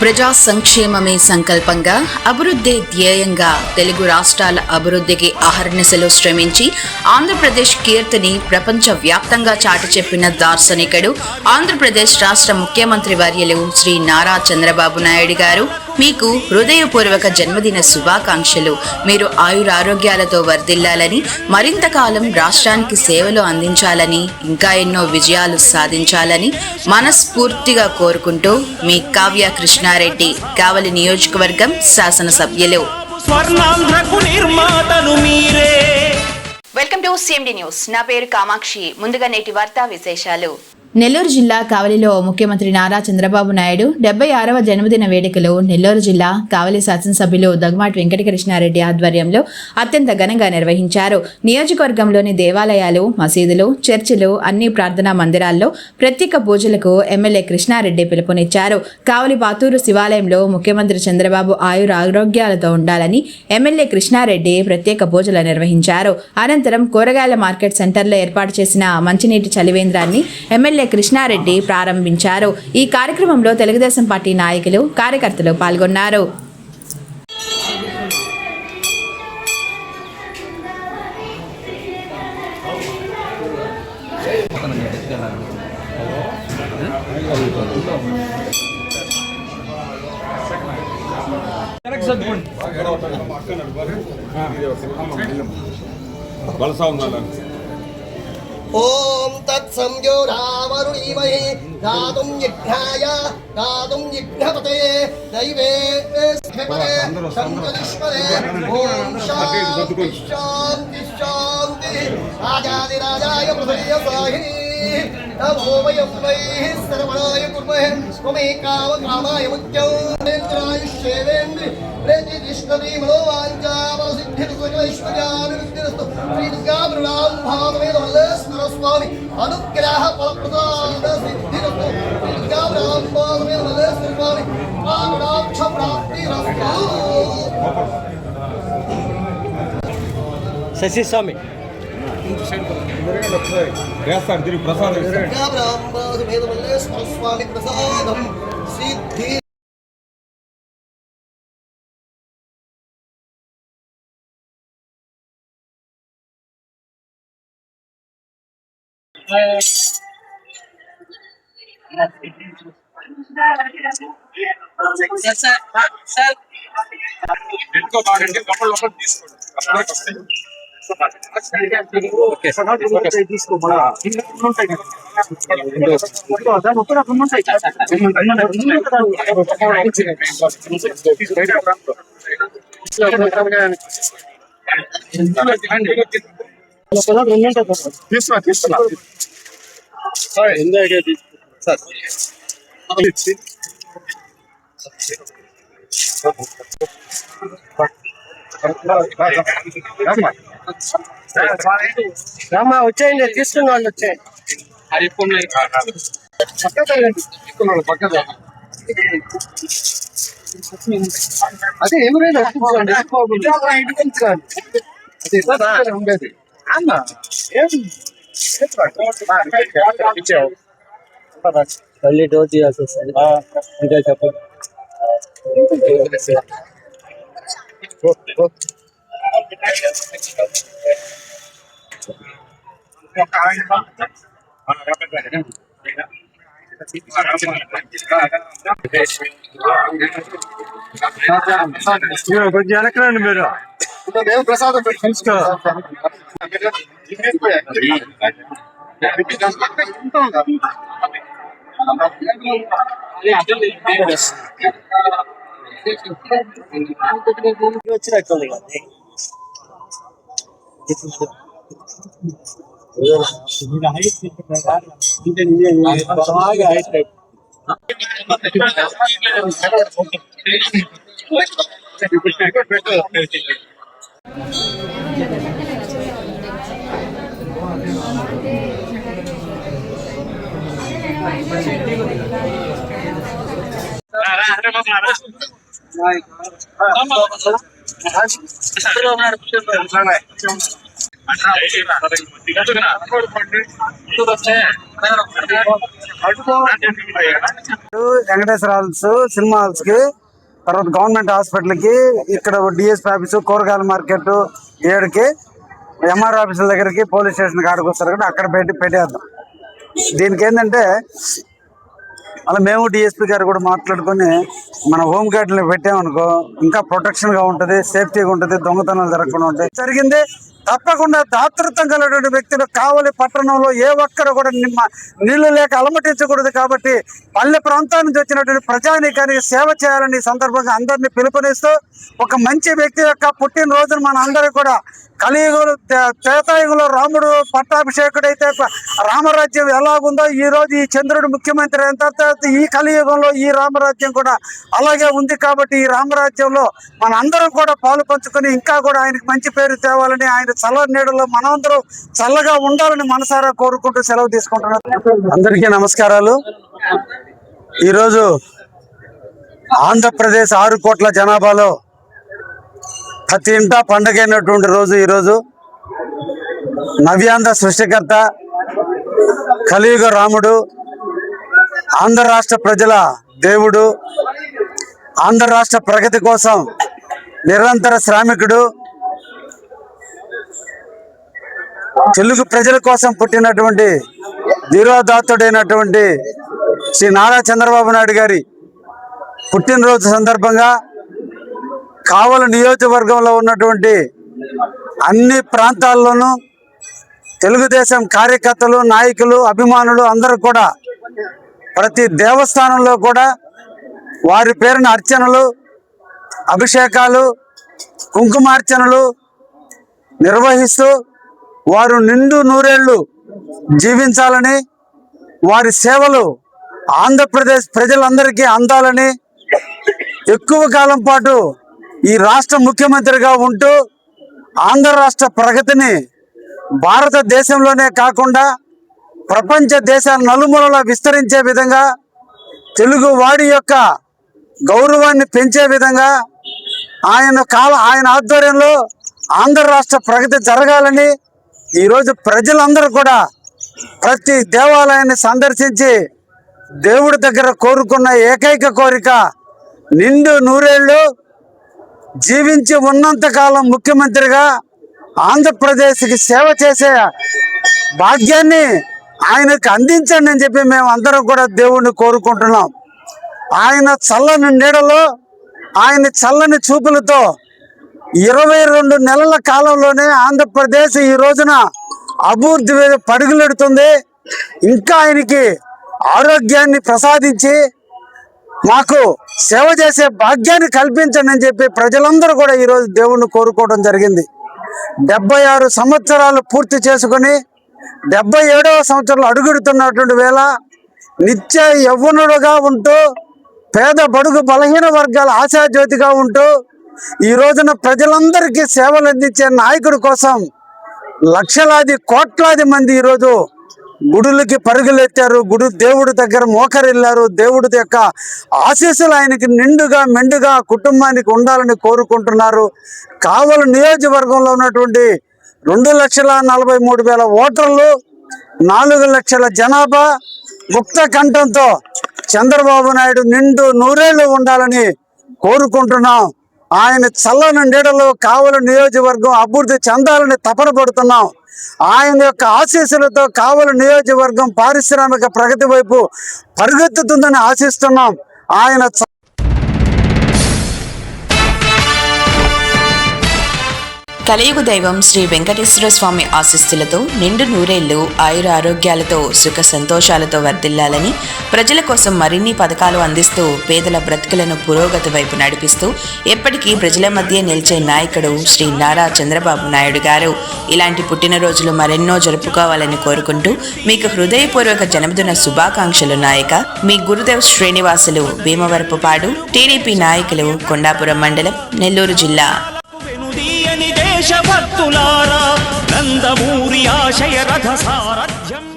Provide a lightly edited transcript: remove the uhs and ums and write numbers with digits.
ప్రజా సంక్షేమమే సంకల్పంగా అభివృద్ధి ధ్యేయంగా తెలుగు రాష్ట్రాల అభివృద్ధికి అహర్నిశలు శ్రమించి ఆంధ్రప్రదేశ్ కీర్తిని ప్రపంచ వ్యాప్తంగా చాటి చెప్పిన దార్శనికుడు ఆంధ్రప్రదేశ్ రాష్ట్ర ముఖ్యమంత్రి వర్యులు శ్రీ నారా చంద్రబాబు నాయుడు గారు మీకు హృదయపూర్వక జన్మదిన శుభాకాంక్షలు. మీరు ఆయురారోగ్యాలతో వర్ధిల్లాలని, మరింత కాలం రాష్ట్రానికి సేవలు అందించాలని, ఇంకా ఎన్నో విజయాలు సాధించాలని మనస్ఫూర్తిగా కోరుకుంటూ మీ కావ్య కృష్ణారెడ్డి, కావలి నియోజకవర్గం శాసనసభ్యులు. Welcome to CMD news. నా పేరు కామాక్షి. ముందుగా నేటి వార్తా విశేషాలు. నెల్లూరు జిల్లా కావలిలో ముఖ్యమంత్రి నారా చంద్రబాబు నాయుడు 76వ జన్మదిన వేడుకలు నెల్లూరు జిల్లా కావలి శాసనసభ్యులు దగ్గుమాటి వెంకటకృష్ణారెడ్డి ఆధ్వర్యంలో అత్యంత ఘనంగా నిర్వహించారు. నియోజకవర్గంలోని దేవాలయాలు, మసీదులు, చర్చిలు, అన్ని ప్రార్థనా మందిరాల్లో ప్రత్యేక పూజలకు ఎమ్మెల్యే కృష్ణారెడ్డి పిలుపునిచ్చారు. కావలి పాతూరు శివాలయంలో ముఖ్యమంత్రి చంద్రబాబు ఆరోగ్యాలతో ఉండాలని ఎమ్మెల్యే కృష్ణారెడ్డి ప్రత్యేక పూజలు నిర్వహించారు. అనంతరం కూరగాయల మార్కెట్ సెంటర్లో ఏర్పాటు చేసిన మంచినీటి చలివేంద్రాన్ని ఎమ్మెల్యే కృష్ణారెడ్డి ప్రారంభించారు. ఈ కార్యక్రమంలో తెలుగుదేశం పార్టీ నాయకులు, కార్యకర్తలు పాల్గొన్నారు. ओम तत्संजो रावरुणीमहे गातुं यज्ञाय गातुं यज्ञपते दैवे स्थिपते शंकरिष्पते ओम शांति शांति शांति राजाधिराजाय प्रथय स्वाहिनी नमो वयं वैः सर्वणाय कुर्महे त्वमेकाव कामाय मुक्त्यं नेत्रायुष्येवेन्द्रि प्रतिष्ठति मनोवाञ्छा सिद्धिर्सकलैश्वर्यानुविद्धिरस्तु श्रीदुर्गाभृणां भाववेदवल्लस्वरस्वामी अनुग्रह फलप्रदान सिद्धिरस्तु श्रीदुर्गाभृणां भाववेदवल्लस्वरस्वामी कामनाक्ष प्राप्तिरस्तु. शशि स्वामी स्वामी प्रसादम सिद्धि వచ్చేయండి, తీసుకున్న వాళ్ళు వచ్చేయండి. అదే ఎవరైనా ఉండేది అన్న మళ్ళీ డోర్ తీయాల్సి వస్తుంది. ఇంకా చెప్పండి. కొంచెం వెనకరండి మీరు. ప్రసాదం తీసుకో. వచ్చినట్టుంది వెంకటేశ్వర హాల్స్, సినిమా హాల్స్ కి, తర్వాత గవర్నమెంట్ హాస్పిటల్ కి, ఇక్కడ డిఎస్పీ ఆఫీసు, కూరగాయల మార్కెట్ 7కి, ఎంఆర్ ఆఫీసుల దగ్గరికి, పోలీస్ స్టేషన్ కాడికి వస్తారు కదా, అక్కడ పెట్టేద్దాం. దీనికి ఏంటంటే అలా మేము డిఎస్పీ గారు కూడా మాట్లాడుకొని మన హోమ్ గార్డులు పెట్టామనుకో ఇంకా ప్రొటెక్షన్ గా ఉంటుంది, సేఫ్టీగా ఉంటుంది, దొంగతనాలు జరగకుండా ఉంటాయి. జరిగింది తప్పకుండా దాతృత్వం కలిగినటువంటి వ్యక్తులు కావలి పట్టణంలో ఏ ఒక్కరు కూడా నీళ్లు లేక అలమటించకూడదు. కాబట్టి పల్లె ప్రాంతాల నుంచి వచ్చినటువంటి ప్రజానీకానికి సేవ చేయాలని సందర్భంగా అందరినీ పిలుపునిస్తూ ఒక మంచి వ్యక్తి యొక్క పుట్టినరోజును మన అందరూ కూడా కలియుగంలో త్రేతాయుగంలో రాముడు పట్టాభిషేకుడైతే రామరాజ్యం ఎలాగుందో ఈ రోజు ఈ చంద్రుడు ముఖ్యమంత్రి అయిన తర్వాత ఈ కలియుగంలో ఈ రామరాజ్యం కూడా అలాగే ఉంది. కాబట్టి ఈ రామరాజ్యంలో మన అందరం కూడా పాలు పంచుకొని ఇంకా కూడా ఆయనకి మంచి పేరు తేవాలని, ఆయన చల్లని నీడలో మనందరం చల్లగా ఉండాలని మనసారా కోరుకుంటూ సెలవు తీసుకుంటున్నాను. అందరికీ నమస్కారాలు. ఈరోజు ఆంధ్రప్రదేశ్ 6 కోట్ల జనాభాలో ప్రతి ఇంటా పండుగ అయినటువంటి రోజు ఈరోజు. నవ్యాంధ్ర సృష్టికర్త కలియుగ రాముడు, ఆంధ్ర రాష్ట్ర ప్రజల దేవుడు, ఆంధ్ర రాష్ట్ర ప్రగతి కోసం నిరంతర శ్రామికుడు, తెలుగు ప్రజల కోసం పుట్టినటువంటి ధీరోదాత్తుడైనటువంటి శ్రీ నారా చంద్రబాబు నాయుడు గారి పుట్టినరోజు సందర్భంగా కావలి నియోజకవర్గంలో ఉన్నటువంటి అన్ని ప్రాంతాల్లోనూ తెలుగుదేశం కార్యకర్తలు, నాయకులు, అభిమానులు అందరూ కూడా ప్రతి దేవస్థానంలో కూడా వారి పేరున అర్చనలు, అభిషేకాలు, కుంకుమార్చనలు నిర్వహిస్తూ వారు నిండు నూరేళ్లు జీవించాలని, వారి సేవలు ఆంధ్రప్రదేశ్ ప్రజలందరికీ అందాలని, ఎక్కువ కాలం పాటు ఈ రాష్ట్ర ముఖ్యమంత్రిగా ఉంటూ ఆంధ్ర రాష్ట్ర ప్రగతిని భారతదేశంలోనే కాకుండా ప్రపంచ దేశాల నలుమూలలా విస్తరించే విధంగా, తెలుగు వాడి యొక్క గౌరవాన్ని పెంచే విధంగా ఆయన ఆధ్వర్యంలో ఆంధ్ర రాష్ట్ర ప్రగతి జరగాలని ఈరోజు ప్రజలందరూ కూడా ప్రతి దేవాలయాన్ని సందర్శించి దేవుడి దగ్గర కోరుకున్న ఏకైక కోరిక నిండు నూరేళ్లు జీవించి ఉన్నంతకాలం ముఖ్యమంత్రిగా ఆంధ్రప్రదేశ్కి సేవ చేసే భాగ్యాన్ని ఆయనకు అందించండి అని చెప్పి మేము అందరం కూడా దేవుణ్ణి కోరుకుంటున్నాం. ఆయన చల్లని నీడలో, ఆయన చల్లని చూపులతో 22 నెలల కాలంలోనే ఆంధ్రప్రదేశ్ ఈ రోజున అభివృద్ధి పరుగులెడుతుంది. ఇంకా ఆయనకి ఆరోగ్యాన్ని ప్రసాదించి మాకు సేవ చేసే భాగ్యాన్ని కల్పించండి అని చెప్పి ప్రజలందరూ కూడా ఈరోజు దేవుణ్ణి కోరుకోవడం జరిగింది. 76 సంవత్సరాలు పూర్తి చేసుకుని 77వ సంవత్సరంలో అడుగుడుతున్నటువంటి వేళ నిత్య యవ్వనుడుగా ఉంటూ పేద బడుగు బలహీన వర్గాల ఆశాజ్యోతిగా ఉంటూ ఈ రోజున ప్రజలందరికీ సేవలు అందించే నాయకుడి కోసం లక్షలాది కోట్లాది మంది ఈరోజు గుడులకి పరుగులెత్తారు, దేవుడి దగ్గర మోకరిల్లారు. దేవుడి యొక్క ఆశీస్సులు ఆయనకి నిండుగా మెండుగా కుటుంబానికి ఉండాలని కోరుకుంటున్నారు. కావలి నియోజకవర్గంలో ఉన్నటువంటి 2,43,000 ఓటర్లు, 4 లక్షల జనాభా ముక్త కంఠంతో చంద్రబాబు నాయుడు నిండు నూరేళ్లు ఉండాలని కోరుకుంటున్నాం. ఆయన చల్లని నీడలో కావలి నియోజకవర్గం అభివృద్ధి చెందాలని తపన పడుతున్నాం. ఆయన యొక్క ఆశీస్సులతో కావలి నియోజకవర్గం పారిశ్రామిక ప్రగతి వైపు పరిగెత్తుతుందని ఆశిస్తున్నాం. ఆయన కలియుగ దైవం శ్రీ వెంకటేశ్వర స్వామి ఆశీస్సులతో నిండు నూరేళ్లు ఆయుర ఆరోగ్యాలతో సుఖ సంతోషాలతో వర్ధిల్లాలని, ప్రజల కోసం మరిన్ని పథకాలు అందిస్తూ పేదల బ్రతుకులను పురోగతి వైపు నడిపిస్తూ ఎప్పటికీ ప్రజల మధ్య నిలిచే నాయకుడు శ్రీ నారా చంద్రబాబు నాయుడు గారు ఇలాంటి పుట్టినరోజులు మరెన్నో జరుపుకోవాలని కోరుకుంటూ మీకు హృదయపూర్వక జన్మదిన శుభాకాంక్షలు. నాయక మీ గురుదేవ్ శ్రీనివాసులు, భీమవరపుపాడు, టీడీపీ నాయకులు, కొండాపురం మండలం, నెల్లూరు జిల్లా. దేశభక్తులారా నందమూరి ఆశయ రథ సారథ్యం